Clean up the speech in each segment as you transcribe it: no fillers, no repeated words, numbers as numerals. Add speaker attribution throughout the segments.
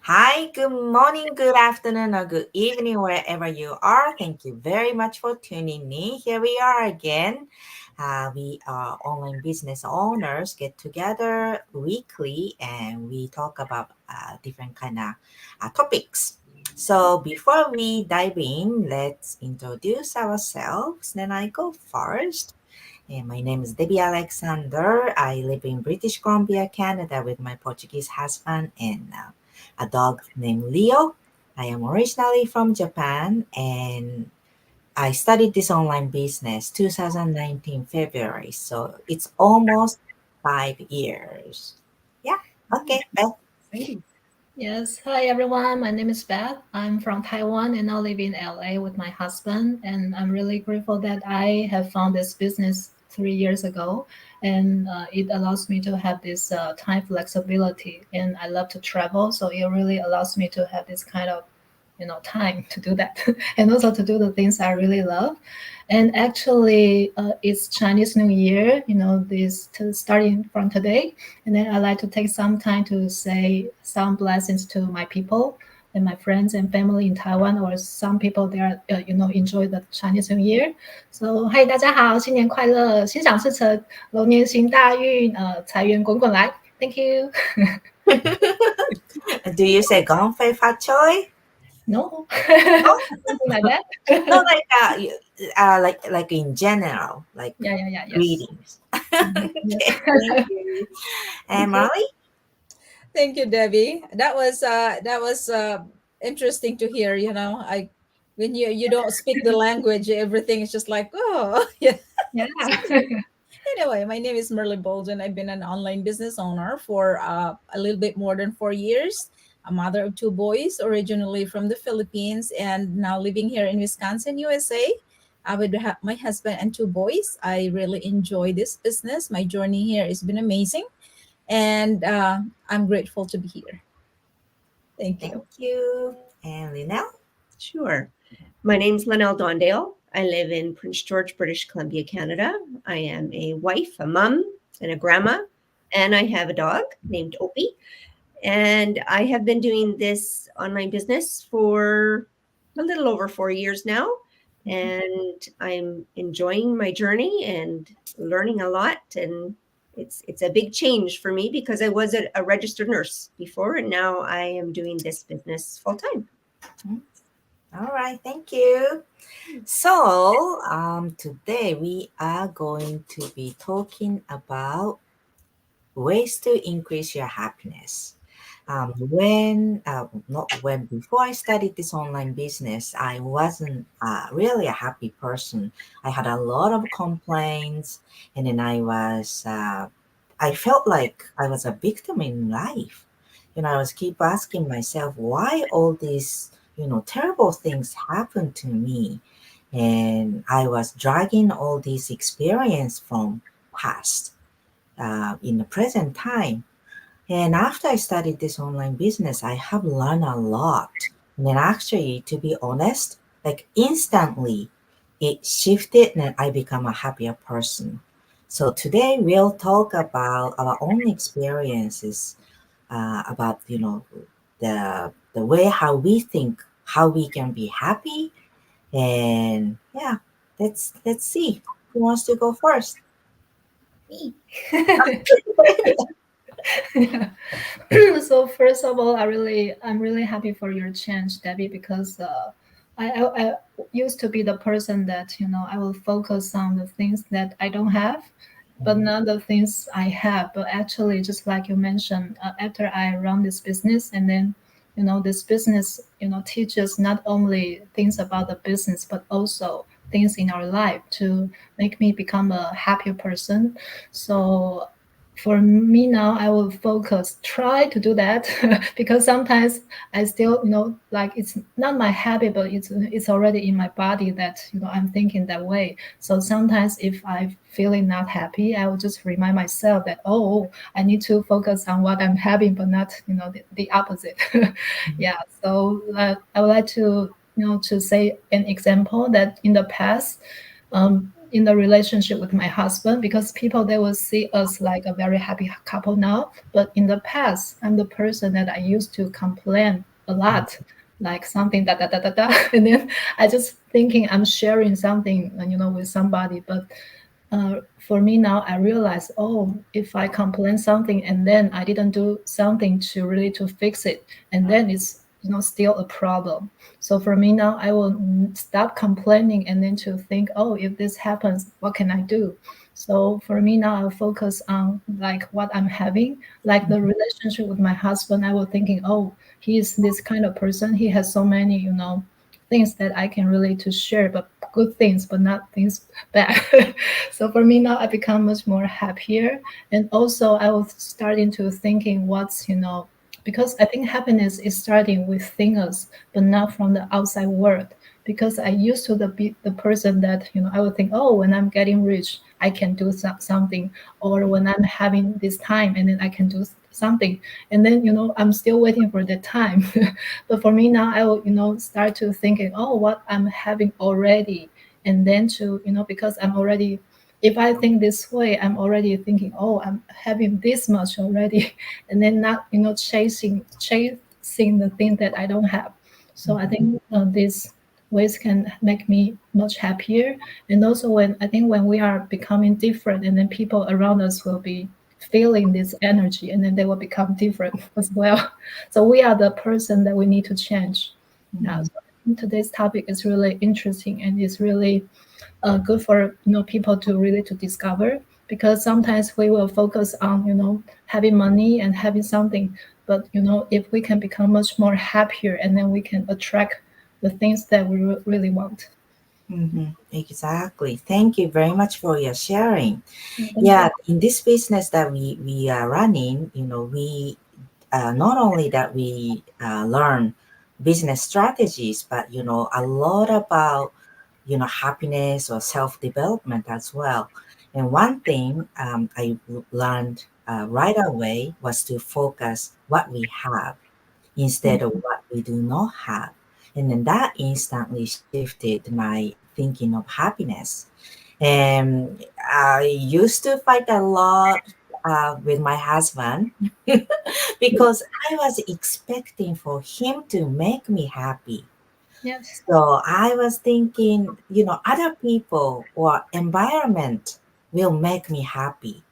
Speaker 1: Hi, good morning, good afternoon, or good evening, wherever you are. Thank you very much for tuning in. Here we are again. We are online business owners get together weekly and we talk about different kind of topics. So before we dive in, let's introduce ourselves. Then I go first. And my name is Debbie Alexander. I live in British Columbia, Canada, with my Portuguese husband and a dog named Leo. I am originally from Japan and I studied this online business 2019 February. So it's almost 5 years. Yeah. Okay. Beth.
Speaker 2: Exciting.
Speaker 3: Yes. Hi, everyone. My name is Beth. I'm from Taiwan and now live in LA with my husband. And I'm really grateful that I have found this business 3 years ago. And it allows me to have this time flexibility. And I love to travel. So it really allows me to have this kind of time to do that and also to do the things I really love. And actually it's Chinese New Year, starting from today. And then I like to take some time to say some blessings to my people and my friends and family in Taiwan, or some people there, enjoy the Chinese New Year. So, hey, 大家好，新年快乐，心想事成，龙年行大运，财源滚滚来。Thank you.
Speaker 1: Do you say Gong Fei Fa Choi?
Speaker 3: No,
Speaker 1: No,
Speaker 3: something like that.
Speaker 1: no, like in general, like
Speaker 3: Yeah, yes.
Speaker 1: greetings.
Speaker 3: Yes.
Speaker 1: Okay, thank you. And
Speaker 3: Okay.
Speaker 1: Molly?
Speaker 2: Thank you, Debbie. That was interesting to hear. I when you don't speak the language, everything is just like, oh yeah.
Speaker 3: Yeah.
Speaker 2: Anyway, my name is Merle Bolden. I've been an online business owner for a little bit more than 4 years. A mother of two boys, originally from the Philippines, and now living here in Wisconsin, USA. With my husband and two boys. I really enjoy this business. My journey here has been amazing, and I'm grateful to be here. Thank you.
Speaker 1: Thank you. And Linnell?
Speaker 4: Sure. My name's Linnell Dondale. I live in Prince George, British Columbia, Canada. I am a wife, a mom, and a grandma, and I have a dog named Opie. And I have been doing this online business for a little over 4 years now. And I'm enjoying my journey and learning a lot. And it's a big change for me because I was a registered nurse before, and now I am doing this business full time.
Speaker 1: All right, thank you. So, today we are going to be talking about ways to increase your happiness. Before I studied this online business, I wasn't really a happy person. I had a lot of complaints, and then I felt like I was a victim in life. I was keep asking myself, why all these, terrible things happen to me? And I was dragging all these experience from past in the present time. And after I studied this online business, I have learned a lot. And then actually, to be honest, like instantly, it shifted and I become a happier person. So today we'll talk about our own experiences, about the way how we think, how we can be happy, and yeah, let's see who wants to go first.
Speaker 3: Me. So first of all, I'm really happy for your change, Debbie, because I used to be the person that I will focus on the things that I don't have, but not the things I have. But actually, just like you mentioned, after I run this business, and then this business teaches not only things about the business, but also things in our life to make me become a happier person. So for me now, I will try to do that because sometimes I still like it's not my habit, but it's already in my body that I'm thinking that way. So sometimes if I'm feeling not happy, I will just remind myself that, oh, I need to focus on what I'm having, but not the opposite. Yeah. So I would like to to say an example that in the past, in the relationship with my husband, because people, they will see us like a very happy couple now. But in the past, I'm the person that I used to complain a lot, like something da da da da da, and then I just thinking I'm sharing something, with somebody. But for me now, I realize, oh, if I complain something and then I didn't do something to really to fix it, and then it's still a problem. So for me now, I will stop complaining and then to think, oh, if this happens, what can I do? So for me now, I'll focus on like what I'm having, like the relationship with my husband. I was thinking, oh, he is this kind of person. He has so many, things that I can relate to share, but good things, but not things bad. So for me now, I become much more happier, and also I was starting to thinking what's because I think happiness is starting within us, but not from the outside world. Because I used to be the person that I would think, oh, when I'm getting rich, I can do something, or when I'm having this time, and then I can do something, and then I'm still waiting for the time. But for me now, I will start to thinking, oh, what I'm having already, and then to because I'm already, if I think this way, I'm already thinking, oh, I'm having this much already, and then not chasing the thing that I don't have. So I think these ways can make me much happier. And also when we are becoming different, and then people around us will be feeling this energy, and then they will become different as well. So we are the person that we need to change. Now, so I think today's topic is really interesting, and it's really good for people to really to discover, because sometimes we will focus on having money and having something, but if we can become much more happier, and then we can attract the things that we really want.
Speaker 1: Exactly. Thank you very much for your sharing.
Speaker 3: Thank
Speaker 1: Yeah,
Speaker 3: you.
Speaker 1: in this business that we are running, we not only that we learn business strategies, but a lot about happiness or self development as well. And one thing I learned right away was to focus what we have instead of what we do not have. And then that instantly shifted my thinking of happiness. And I used to fight a lot with my husband because I was expecting for him to make me happy.
Speaker 3: Yes.
Speaker 1: So I was thinking, other people or environment will make me happy.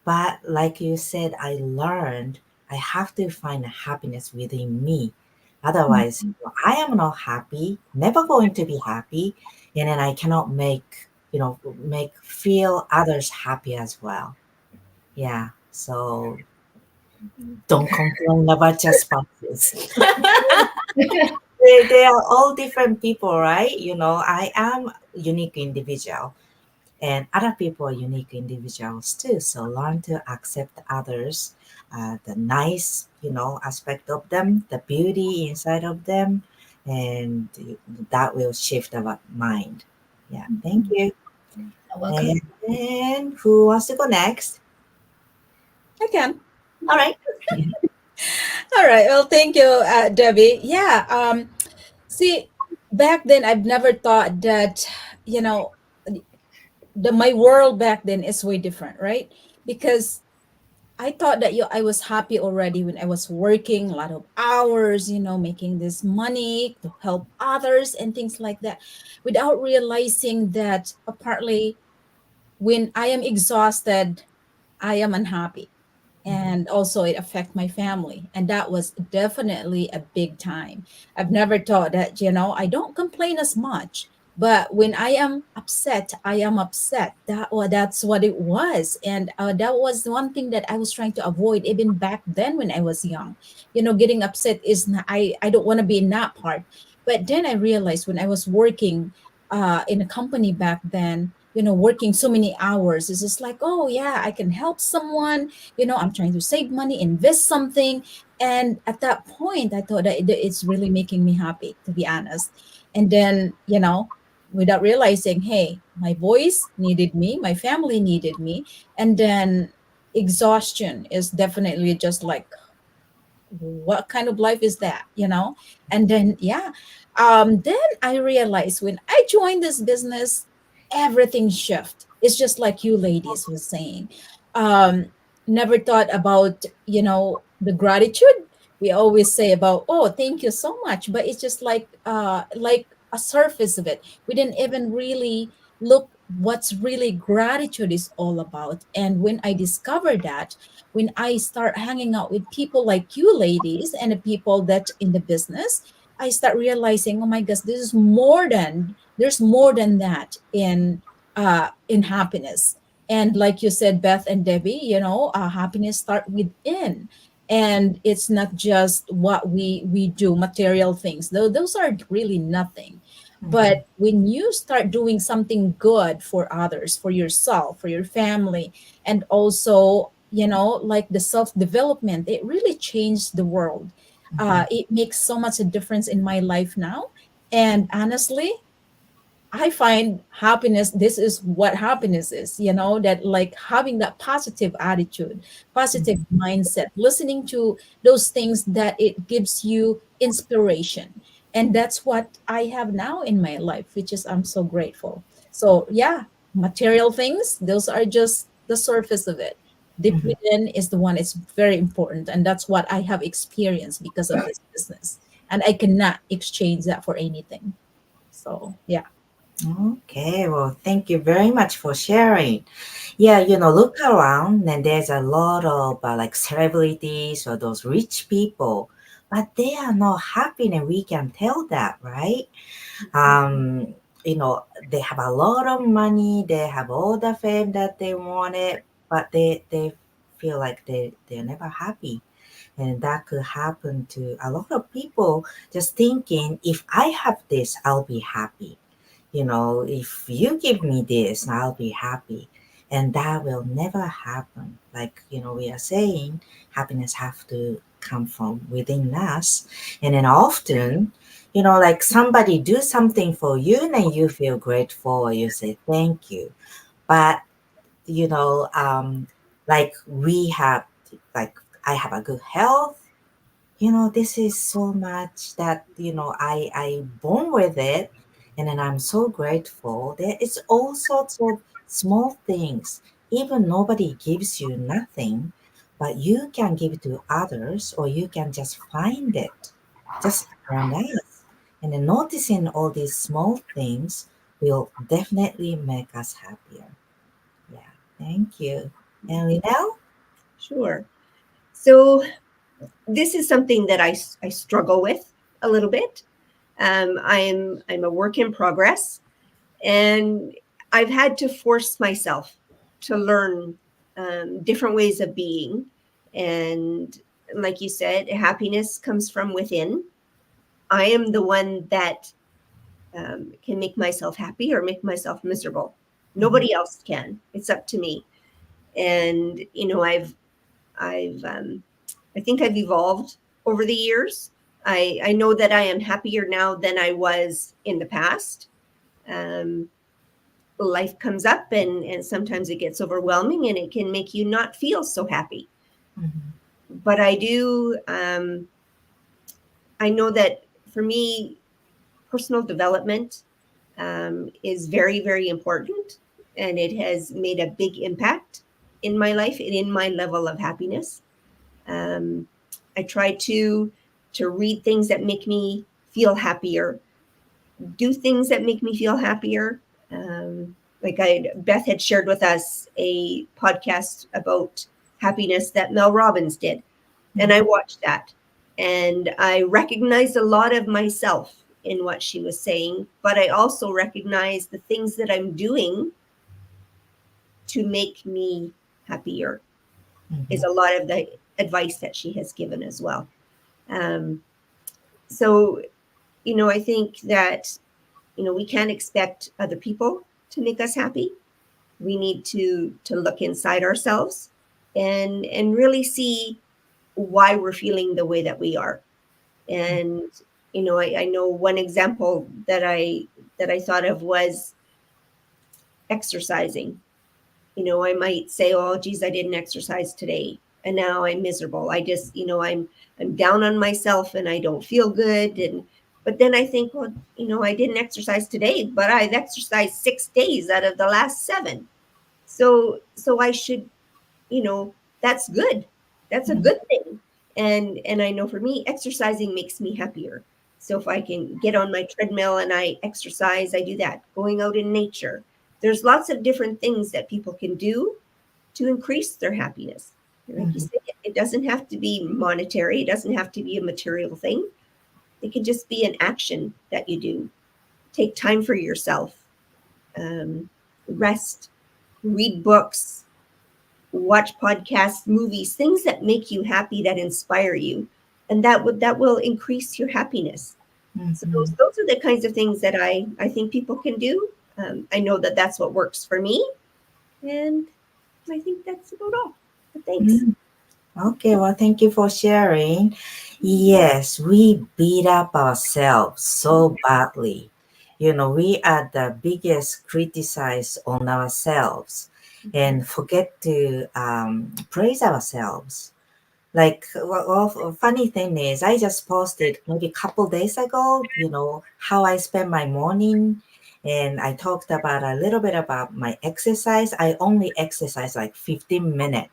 Speaker 1: But like you said, I learned I have to find happiness within me. Otherwise, I am not happy, never going to be happy, and then I cannot make feel others happy as well. Yeah. So don't complain about your spouses. They are all different people, right? I am unique individual, and other people are unique individuals too. So learn to accept others, the nice, aspect of them, the beauty inside of them, and that will shift our mind. Yeah, thank you.
Speaker 3: You're welcome.
Speaker 1: And then who wants to go next?
Speaker 2: I can.
Speaker 1: All right.
Speaker 2: All right. Well, thank you, Debbie. Yeah. See, back then I've never thought that, you know, my world back then is way different, right? Because I thought that I was happy already when I was working a lot of hours, making this money to help others and things like that, without realizing that partly when I am exhausted, I am unhappy, and also it affect my family, and that was definitely a big time. I've never thought that, I don't complain as much, but when I am upset, I am upset. That's what it was. And that was one thing that I was trying to avoid even back then when I was young. Getting upset is not, I don't want to be in that part. But then I realized when I was working in a company back then, working so many hours, it's just like, oh yeah, I can help someone, I'm trying to save money, invest something. And at that point I thought that it's really making me happy, to be honest. And then, without realizing, hey, my boys needed me, my family needed me. And then exhaustion is definitely just like, what kind of life is that? And then, yeah, then I realized when I joined this business, everything shift. It's just like you ladies was saying. Um, Never thought about, the gratitude. We always say about, oh, thank you so much, but it's just like a surface of it. We didn't even really look what's really gratitude is all about. And when I discovered that, when I start hanging out with people like you ladies and the people that in the business, I start realizing, oh my gosh, there's more than that in happiness. And like you said, Beth and Debbie, happiness start within. And it's not just what we do, material things, though those are really nothing.
Speaker 1: Mhm.
Speaker 2: But when you start doing something good for others, for yourself, for your family, and also, like the self development, it really changed the world.
Speaker 1: Mhm.
Speaker 2: It makes so much a difference in my life now. And honestly, I find happiness, this is what happiness is, that like having that positive attitude, positive
Speaker 1: Mhm.
Speaker 2: mindset, listening to those things that it gives you inspiration. And that's what I have now in my life, which is I'm so grateful. So, yeah, material things, those are just the surface of it. Deep
Speaker 1: Mhm.
Speaker 2: within is the one, it's very important. And that's what I have experienced because of this business. And I cannot exchange that for anything. So, yeah.
Speaker 1: Okay, well, thank you very much for sharing. Yeah, look around and there's a lot of like celebrities or those rich people, but they are not happy and we can tell that, right? They have a lot of money, they have all the fame that they wanted, but they feel like they're never happy. And that could happen to a lot of people just thinking, if I have this, I'll be happy. If you give me this, I'll be happy. And that will never happen. Like, we are saying, happiness have to come from within us. And then often, like somebody do something for you and then you feel grateful or you say thank you. But, you know, um, like we have, like I have a good health, this is so much that I born with it, and then I'm so grateful. There is all sorts of small things. Even nobody gives you nothing, but you can give it to others, or you can just find it just around us. And then noticing all these small things will definitely make us happier. Yeah, thank you. And Linell?
Speaker 4: Sure. So this is something that I struggle with a little bit. I'm a work in progress, and I've had to force myself to learn different ways of being. And like you said, happiness comes from within. I am the one that can make myself happy or make myself miserable.
Speaker 1: Mhm.
Speaker 4: Nobody else can. It's up to me. And I've I think I've evolved over the years. I know that I am happier now than I was in the past. Um, Life comes up, and sometimes it gets overwhelming and it can make you not feel so happy.
Speaker 1: Mhm.
Speaker 4: But I know that for me, personal development is very, very important. And it has made a big impact in my life and in my level of happiness. Um, I try to read things that make me feel happier, do things that make me feel happier. Like Beth had shared with us a podcast about happiness that Mel Robbins did, and I
Speaker 1: Mhm.
Speaker 4: watched that, and I recognized a lot of myself in what she was saying, but I also recognized the things that I'm doing to make me happier is
Speaker 1: Mhm.
Speaker 4: a lot of the advice that she has given as well. Um, so, I think that, we can't expect other people to make us happy. We need to look inside ourselves and really see why we're feeling the way that we are. And, I know one example that I thought of was exercising. I might say, oh, geez, I didn't exercise today. And now I'm miserable. I just, I'm down on myself and I don't feel good. And But then I think, well, I didn't exercise today, but I've exercised 6 days out of the last 7. So I should, that's good. That's a
Speaker 1: Mhm.
Speaker 4: good thing. And I know for me, exercising makes me happier. So if I can get on my treadmill and I exercise, I do that. Going out in nature. There's lots of different things that people can do to increase their happiness. And like you
Speaker 1: Mhm.
Speaker 4: say, it doesn't have to be monetary, it doesn't have to be a material thing. It can just be an action that you do. Take time for yourself, rest, read books, watch podcasts, movies, things that make you happy, that inspire you, and that will increase your happiness. So those,
Speaker 1: Mhm.
Speaker 4: those are the kinds of things that I think people can do. I know that that's what works for me, and I think that's about all. But thanks.
Speaker 1: Mm. Okay, well, thank you for sharing. Yes, we beat up ourselves so badly. We are the biggest criticize on ourselves and forget to praise ourselves. Like, funny thing is, I just posted maybe a couple days ago, how I spend my morning. And I talked about a little bit about my exercise. I only exercise like 15 minutes,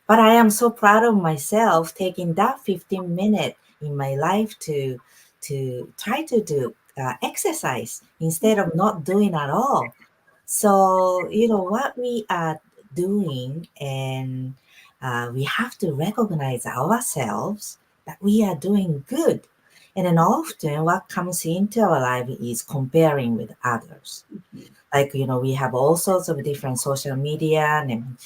Speaker 1: but I am so proud of myself taking that 15 minutes in my life to try to do exercise instead of not doing at all. So, what we are doing, and we have to recognize ourselves that we are doing good. And then often what comes into our life is comparing with others. Like, we have all sorts of different social media, and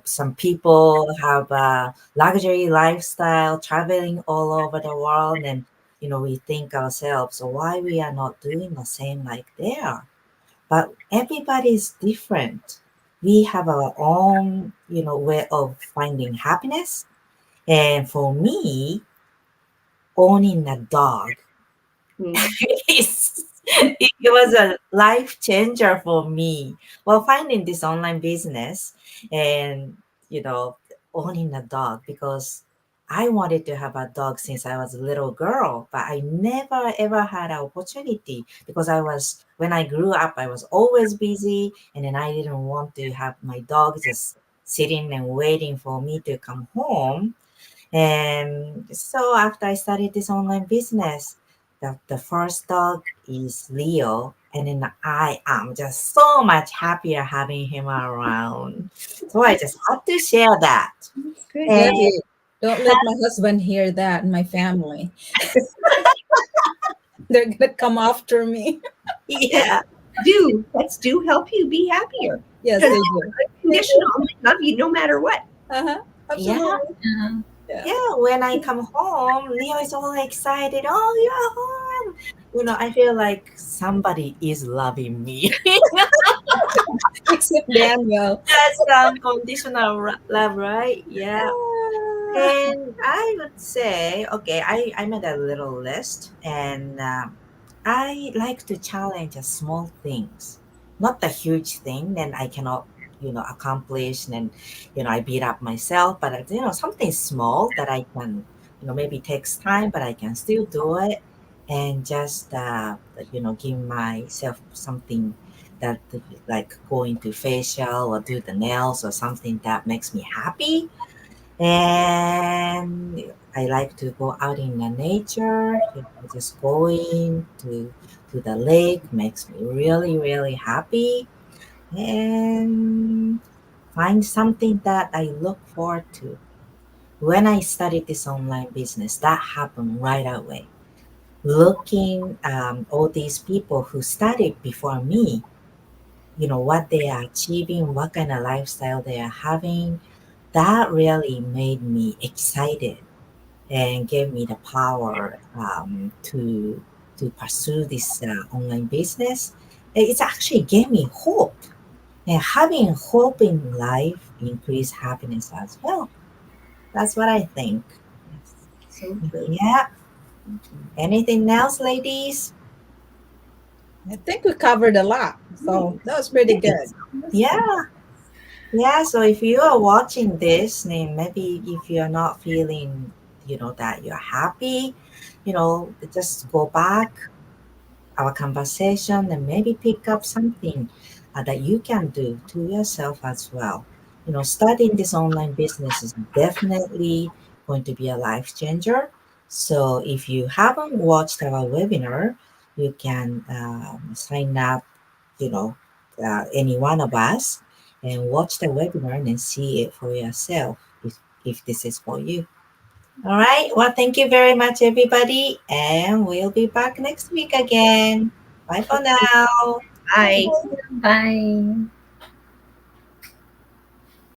Speaker 1: some people have a luxury lifestyle, traveling all over the world, and we think ourselves, so why we are not doing the same like they are. But everybody is different. We have our own way of finding happiness. And for me, owning a dog
Speaker 4: Mm.
Speaker 1: is it was a life changer for me. Well, finding this online business and you know owning a dog, because I wanted to have a dog since I was a little girl, but I never ever had an opportunity because when I grew up, I was always busy, and then I didn't want to have my dog just sitting and waiting for me to come home. And so after I started this online business, the first dog is Leo. And then I am just so much happier having him around. So I just had to share that.
Speaker 4: That's good.
Speaker 1: And
Speaker 2: Debbie, don't let my husband hear that and my family. They're gonna come after me.
Speaker 1: yeah,
Speaker 4: Pets do help you be happier
Speaker 2: Yes,
Speaker 4: because
Speaker 2: they
Speaker 4: they
Speaker 2: do.
Speaker 4: are
Speaker 2: They do.
Speaker 4: unconditional and they love you no matter what.
Speaker 2: Uh-huh.
Speaker 1: yeah,
Speaker 2: Absolutely.
Speaker 3: Yeah.
Speaker 2: Yeah.
Speaker 1: yeah. When I come home, Leo is all excited. Oh, you're home. I feel like somebody is loving me.
Speaker 2: Except Daniel.
Speaker 1: That's the unconditional love, right? Yeah.
Speaker 2: Ah.
Speaker 1: And I would say, okay, I made a little list, and I like to challenge a small things, not the huge thing. Then I cannot, accomplish, and I beat up myself. But something small that I can, maybe takes time, but I can still do it, and just give myself something that, like going to facial or do the nails or something that makes me happy. And I like to go out in the nature. Just going to the lake makes me really, really happy. And find something that I look forward to. When I started this online business, that happened right away. Looking all these people who started before me, what they are achieving, what kind of lifestyle they are having, that really made me excited and gave me the power to pursue this online business. It's actually gave me hope, and having hope in life increase happiness as well. That's what I think.
Speaker 4: Yes, so true.
Speaker 1: Yeah. Anything else, ladies?
Speaker 2: I think we covered a lot. So that was pretty good.
Speaker 4: That's good.
Speaker 1: Yeah. Yeah, so if you are watching this, then maybe if you're not feeling that you're happy, just go back our conversation and maybe pick up something that you can do to yourself as well. Starting this online business is definitely going to be a life changer. So if you haven't watched our webinar, you can sign up, you know, any one of us and watch the webinar and see it for yourself if this is for you. All right. Well, thank you very much, everybody. And we'll be back next week again. Bye for now.
Speaker 4: Bye.
Speaker 3: Bye.